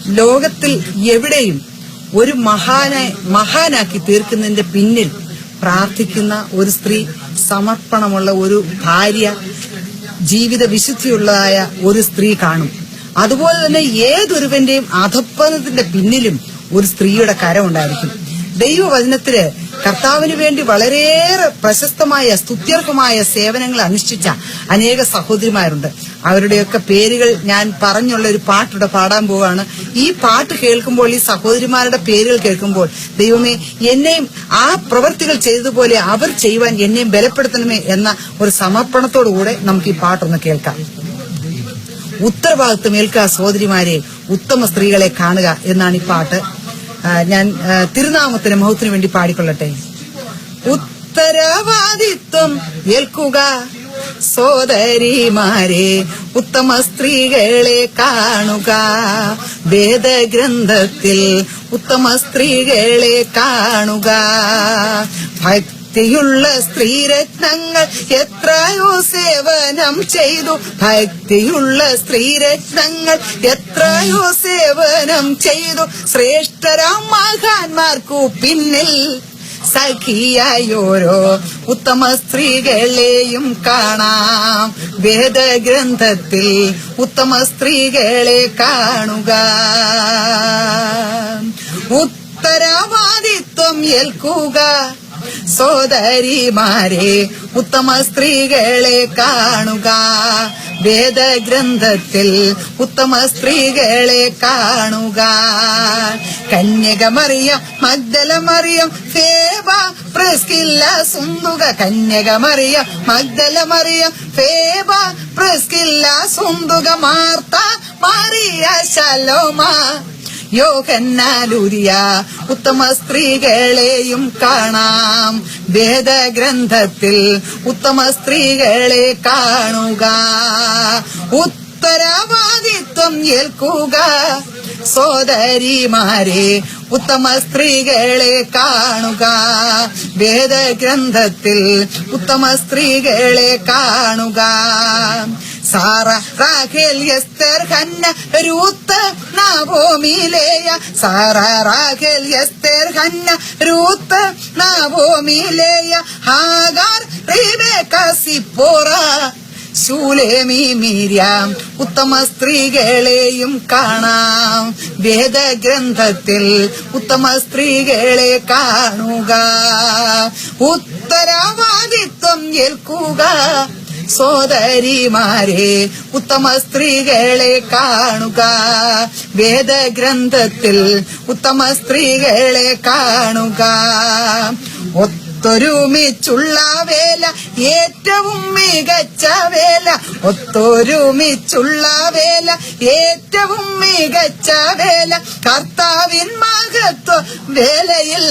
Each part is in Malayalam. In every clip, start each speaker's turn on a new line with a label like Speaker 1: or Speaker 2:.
Speaker 1: ലോകത്തിൽ എവിടെയും ഒരു മഹാനാക്കി തീർക്കുന്നതിന്റെ പിന്നിൽ പ്രാർത്ഥിക്കുന്ന ഒരു സ്ത്രീ, സമർപ്പണമുള്ള ഒരു ഭാര്യ, ജീവിത വിശുദ്ധിയുള്ളതായ ഒരു സ്ത്രീ കാണും. അതുപോലെ തന്നെ ഏതൊരുവന്റെയും അധപ്പതത്തിന്റെ പിന്നിലും ഒരു സ്ത്രീയുടെ കരമുണ്ടായിരിക്കും. ദൈവവചനത്തില് കർത്താവിന് വേണ്ടി വളരെയേറെ പ്രശസ്തമായ സ്തുത്യർഹമായ സേവനങ്ങൾ അനുഷ്ഠിച്ച അനേക സഹോദരിമാരുണ്ട്. അവരുടെയൊക്കെ പേരുകൾ ഞാൻ പറഞ്ഞുള്ള ഒരു പാട്ടിവിടെ പാടാൻ പോവാണ്. ഈ പാട്ട് കേൾക്കുമ്പോൾ, ഈ സഹോദരിമാരുടെ പേരുകൾ കേൾക്കുമ്പോൾ, ദൈവമേ എന്നെയും ആ പ്രവൃത്തികൾ ചെയ്തതുപോലെ അവർ ചെയ്യുവാൻ എന്നെയും ബലപ്പെടുത്തണമേ എന്ന ഒരു സമർപ്പണത്തോടുകൂടെ നമുക്ക് ഈ പാട്ടൊന്ന് കേൾക്കാം. ഉത്തരവാദിത്വം ഏൽക്കുക സഹോദരിമാരെ, ഉത്തമ സ്ത്രീകളെ കാണുക എന്നാണ് ഈ പാട്ട്. ഞാൻ തിരുനാമത്തിന് മഹത്വത്തിന് വേണ്ടി പാടിക്കൊള്ളട്ടെ. ഉത്തരവാദിത്വം ഏൽക്കുക സോദരിമാരെ, ഉത്തമ സ്ത്രീകളെ കാണുക. വേദഗ്രന്ഥത്തിൽ ഉത്തമ സ്ത്രീകളെ കാണുക. ഭക്തിയുള്ള സ്ത്രീരത്നങ്ങൾ എത്രയോ സേവനം ചെയ്തു. ഭക്തിയുള്ള സ്ത്രീരത്നങ്ങൾ എത്രയോ സേവനം ചെയ്തു. ശ്രേഷ്ഠരാം മഹാന്മാർക്കു പിന്നിൽ സഖിയായോരോ ഉത്തമ സ്ത്രീകളെയും കാണാം. വേദഗ്രന്ഥത്തിൽ ഉത്തമ സ്ത്രീകളെ കാണുക. ഉത്തരവാദിത്വം ഏൽക്കുക സോദരിമാരെ, ഉത്തമ സ്ത്രീകളെ കാണുക. വേദഗ്രന്ഥത്തിൽ ഉത്തമ സ്ത്രീകളെ കാണുക. കന്യകമറിയം, മഗ്ദലമറിയം, ഫേബ, പ്രിസ്കില്ല, സുന്ദുക. കന്യകമറിയം, മഗ്ദലമറിയം, ഫേബ, പ്രിസ്കില്ല, സുന്ദുക. മാർത്ത, മറിയ, ശലോമ, യോഹന്നാലൂരിയ ഉത്തമ സ്ത്രീകളെയും കാണാം. വേദഗ്രന്ഥത്തിൽ ഉത്തമ സ്ത്രീകളെ കാണുക. ഉത്തരവാദിത്വം ഏൽക്കുക സോദരിമാരെ, ഉത്തമ സ്ത്രീകളെ കാണുക. വേദഗ്രന്ഥത്തിൽ ഉത്തമ സ്ത്രീകളെ കാണുക. സാറ, റാഖേൽ, എസ്തർ, ഹന്ന, രൂത്ത്, നവോമിലേയ. സാറ, റാഖേൽ, എസ്തർ, ഹന്ന, രൂത്ത്, നവോമിലേയ. ഹാഗാർ, റിബേക്ക, സിപ്പോറ, ശൂലേമി, മിര്യാം ഉത്തമ സ്ത്രീകളെയും കാണാം. വേദഗ്രന്ഥത്തിൽ ഉത്തമ സ്ത്രീകളെ കാണുക. ഉത്തരവാദിത്വം ഏൽക്കുക സോദരിമാരെ, ഉത്തമ സ്ത്രീകളെ കാണുക. വേദഗ്രന്ഥത്തിൽ ഉത്തമ സ്ത്രീകളെ കാണുക. ഒത്തൊരുമിച്ചുള്ള വേല ഏറ്റവും മികച്ച വേല. ഒത്തൊരുമിച്ചുള്ള വേല ഏറ്റവും മികച്ച വേല. കർത്താവിൻ മഹത്വ വേലയിൽ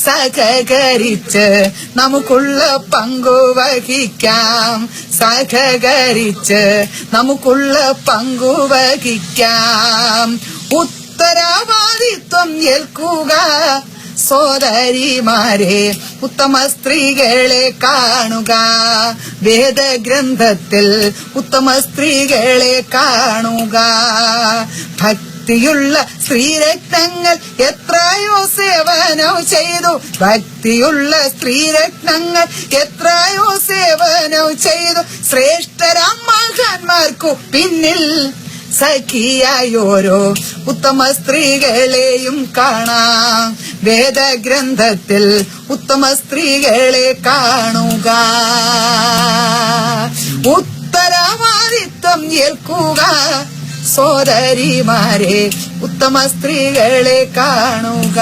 Speaker 1: സഹകരിച്ച് നമുക്കുള്ള പങ്കുവഹിക്കാം. സഹകരിച്ച് നമുക്കുള്ള പങ്കുവഹിക്കാം. ഉത്തരവാദിത്വം ഏൽക്കുക സോദരിമാരെ, ഉത്തമ സ്ത്രീകളെ കാണുക. വേദഗ്രന്ഥത്തിൽ ഉത്തമ സ്ത്രീകളെ കാണുക. ഭക്തിയുള്ള സ്ത്രീരത്നങ്ങൾ എത്രയോ സേവനം ചെയ്തു. ഭക്തിയുള്ള സ്ത്രീരത്നങ്ങൾ എത്രയോ സേവനം ചെയ്തു. ശ്രേഷ്ഠരാം മഹാന്മാർക്കു പിന്നിൽ സഖിയായോരോ ഉത്തമ സ്ത്രീകളെയും കാണാം. വേദഗ്രന്ഥത്തിൽ ഉത്തമ സ്ത്രീകളെ കാണുക. ഉത്തരവാദിത്വം ഏൽക്കുക സോദരിമാരെ, ഉത്തമ സ്ത്രീകളെ കാണുക.